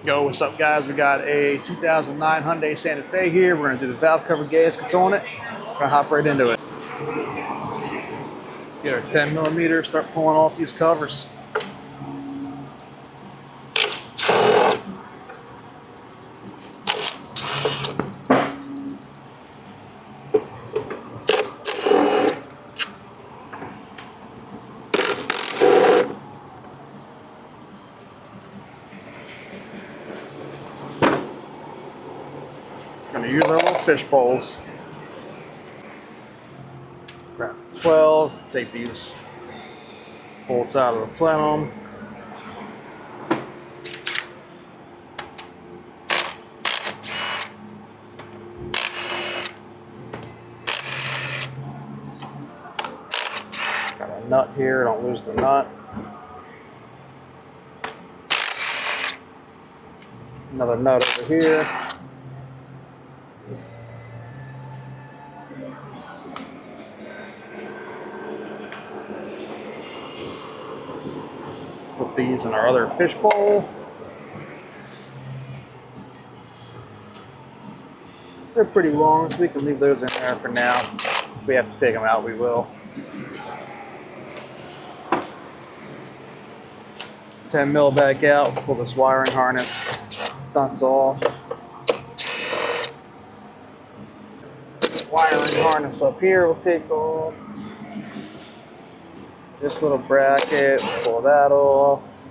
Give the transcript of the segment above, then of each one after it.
Yo, what's up, guys? We got a 2009 Hyundai Santa Fe here. We're going to do the valve cover gaskets on it. We're going to hop right into it. Get our 10 millimeter, start pulling off these covers. Going to use our little fish bowls. Grab 12, take these bolts out of the plenum. Got a nut here, don't lose the nut. Another nut over here. Put these in our other fish bowl. They're pretty long, so we can leave those in there for now. If we have to take them out, we will. 10 mil back out, pull this wiring harness, nuts off. Wiring harness up here we'll take off. This little bracket, pull that off.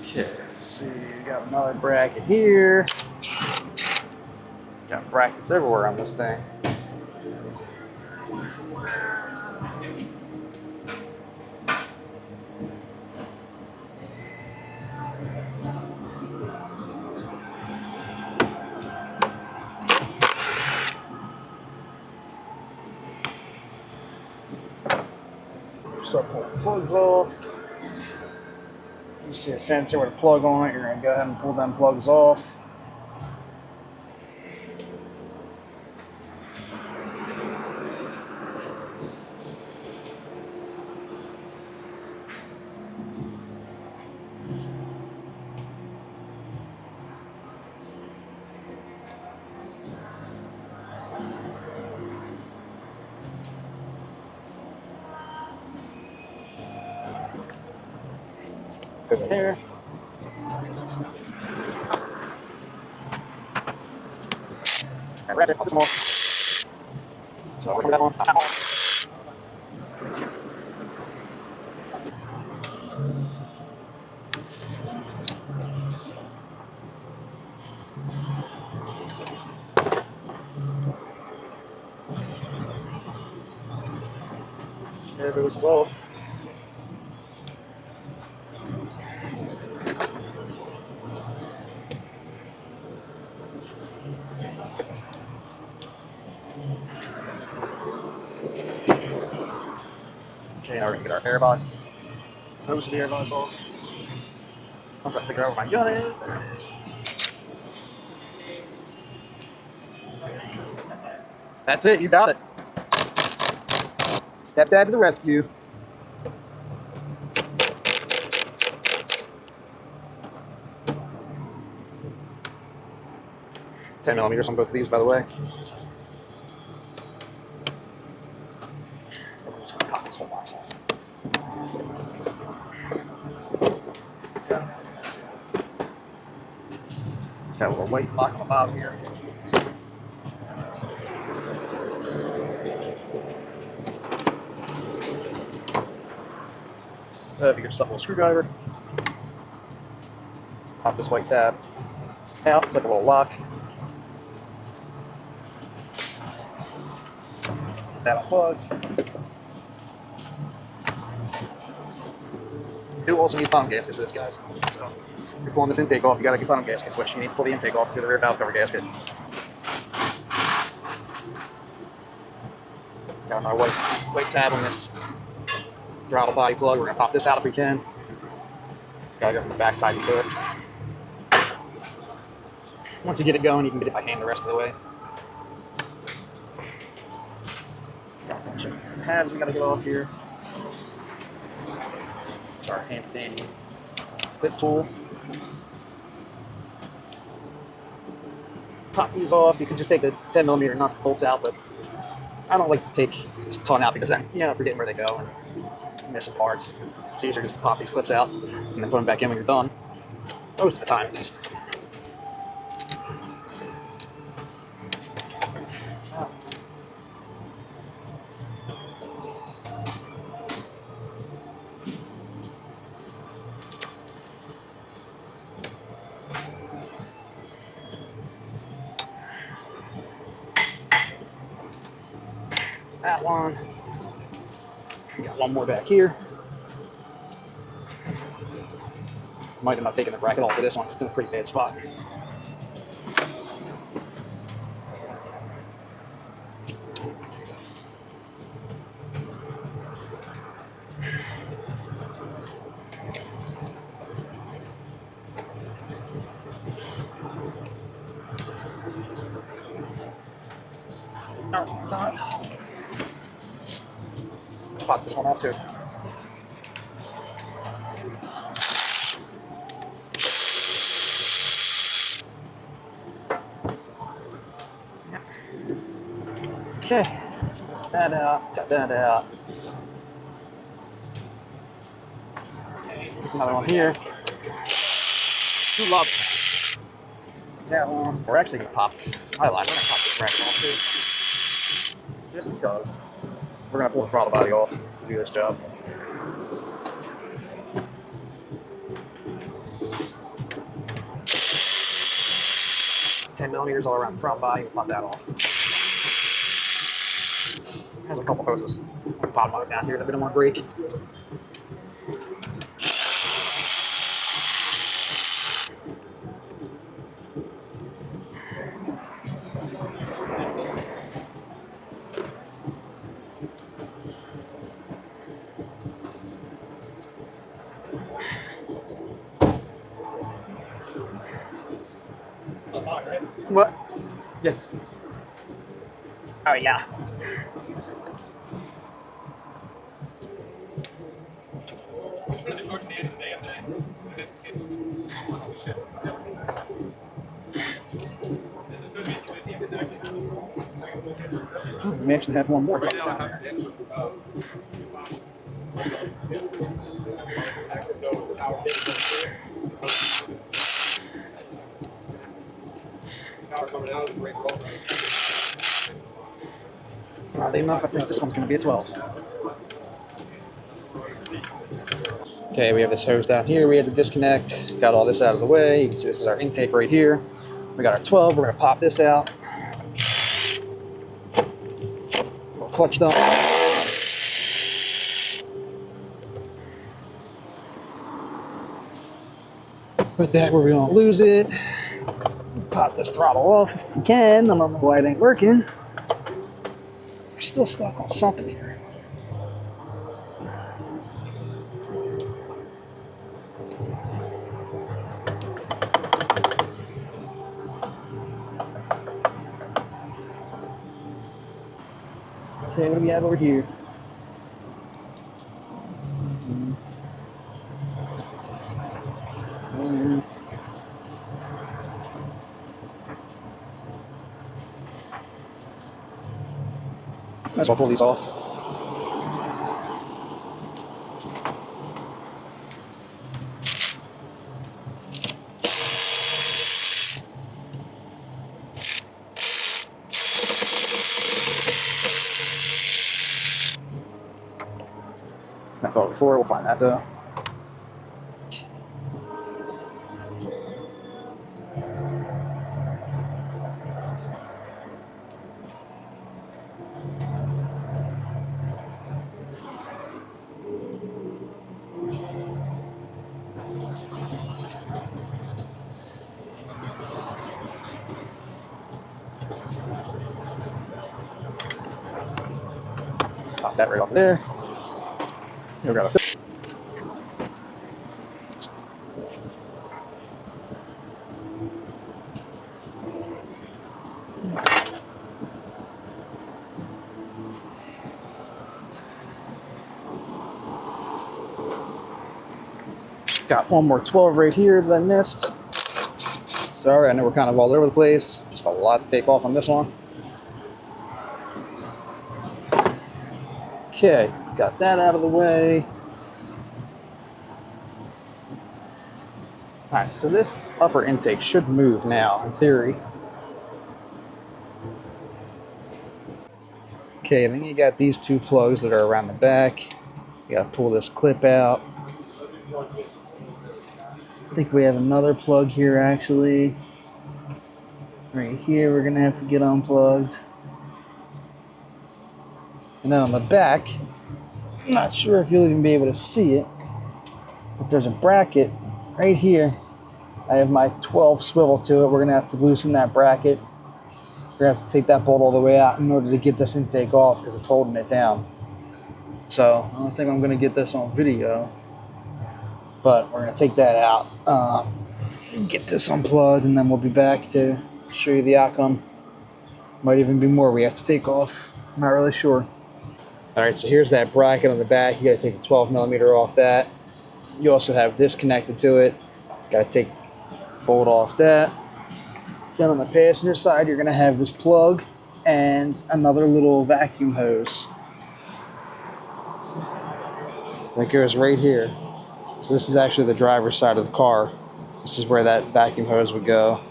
Okay, let's see, we got another bracket here. Got brackets everywhere on this thing. So pull the plugs off. If you see a sensor with a plug on it, you're going to go ahead and pull them plugs off. Put there. Wrap it, put them off. So we're going to put that on. There goes off. Okay, now we're going to get our air box. Hose the air box off. Once I figure out where my gun is, there it is. That's it, you got it. Stepdad to the rescue. $10 millimeters on both of these, by the way. I'm just gonna cut this whole box off. Got a little weight lock on the bottom here. So if you get yourself a little screwdriver, pop this white tab out. It's like a little lock. That plugs. You do also need bottom gaskets for this, guys. So if you're pulling this intake off, you gotta get bottom gaskets, which you need to pull the intake off to do the rear valve cover gasket. Got another white tab on this throttle body plug. We're gonna pop this out if we can. Gotta go from the back side to it. Once you get it going, you can get it by hand the rest of the way. bunch of tabs we gotta get off here. It's our handy clip tool. Pop these off. You can just take the 10mm, knock the bolts out, but I don't like to take just a ton out because then you end up forgetting where they go and missing parts. It's easier just to pop these clips out and then put them back in when you're done. Most of the time, at least. That one. We got one more back here. Might end up taking the bracket off for this one because it's in a pretty bad spot. Pop this one off too. Okay, got that out, got that out. Another one here. Love that one. We're actually gonna pop. I lied. We're gonna pop this bracket off too, just because we're gonna pull the throttle body off to do this job. $10mm all around the front body. We'll pop that off. There's a couple hoses on the bottom of it down here that we don't want to break. What? Yeah. Oh yeah. We actually have one more down there. Oddly enough, I think this one's going to be a 12. Okay, we have this hose down here. We had to disconnect. Got all this out of the way. You can see this is our intake right here. We got our 12. We're going to pop this out. Little clutch dump. Put that where we don't lose it. Pop this throttle off if we can. I don't know why it ain't working. We're still stuck on something here. Okay, what do we have over here? Might as well pull these off. I thought before, we'll find that though. Pop that right off there. You'll grab a Got one more 12 right here that I missed. Sorry, I know we're kind of all over the place. Just a lot to take off on this one. Okay, got that out of the way. Alright, so this upper intake should move now, in theory. Okay, then you got these two plugs that are around the back. You gotta pull this clip out. I think we have another plug here actually. Right here we're gonna have to get unplugged. And then on the back, I'm not sure if you'll even be able to see it, but there's a bracket right here. I have my 12 swivel to it. We're gonna have to loosen that bracket. We're gonna have to take that bolt all the way out in order to get this intake off because it's holding it down. So I don't think I'm gonna get this on video, but we're gonna take that out, get this unplugged, and then we'll be back to show you the outcome. Might even be more we have to take off. I'm not really sure. All right, so here's that bracket on the back. You gotta take the 12 millimeter off that. You also have this connected to it. Gotta take the bolt off that. Then on the passenger side, you're gonna have this plug and another little vacuum hose. That goes right here. So this is actually the driver's side of the car. This is where that vacuum hose would go.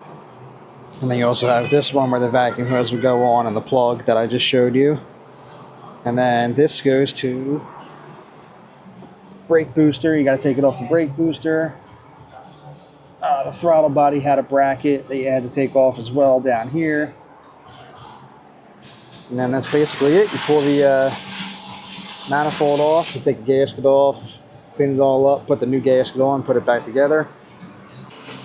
And then you also have this one where the vacuum hose would go on and the plug that I just showed you. And then this goes to brake booster. You gotta take it off the brake booster. The throttle body had a bracket that you had to take off as well down here. And then that's basically it. You pull the manifold off, you take the gasket off, clean it all up, put the new gasket on, put it back together.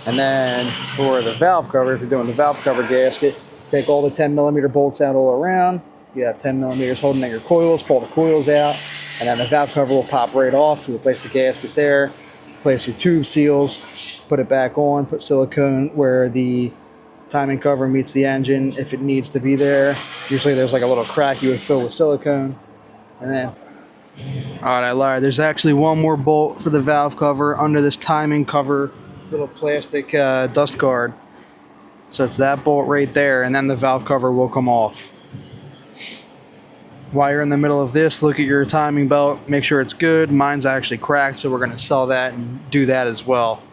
And then for the valve cover, if you're doing the valve cover gasket, take all the 10 millimeter bolts out all around. You have 10 millimeters holding in your coils, pull the coils out, and then the valve cover will pop right off. You replace the gasket there, replace your tube seals, put it back on, put silicone where the timing cover meets the engine if it needs to be there. Usually there's like a little crack you would fill with silicone. And then, all right, I lied. There's actually one more bolt for the valve cover under this timing cover, little plastic dust guard. So it's that bolt right there, and then the valve cover will come off. While you're in the middle of this, look at your timing belt, make sure it's good. Mine's actually cracked, so we're gonna sell that and do that as well.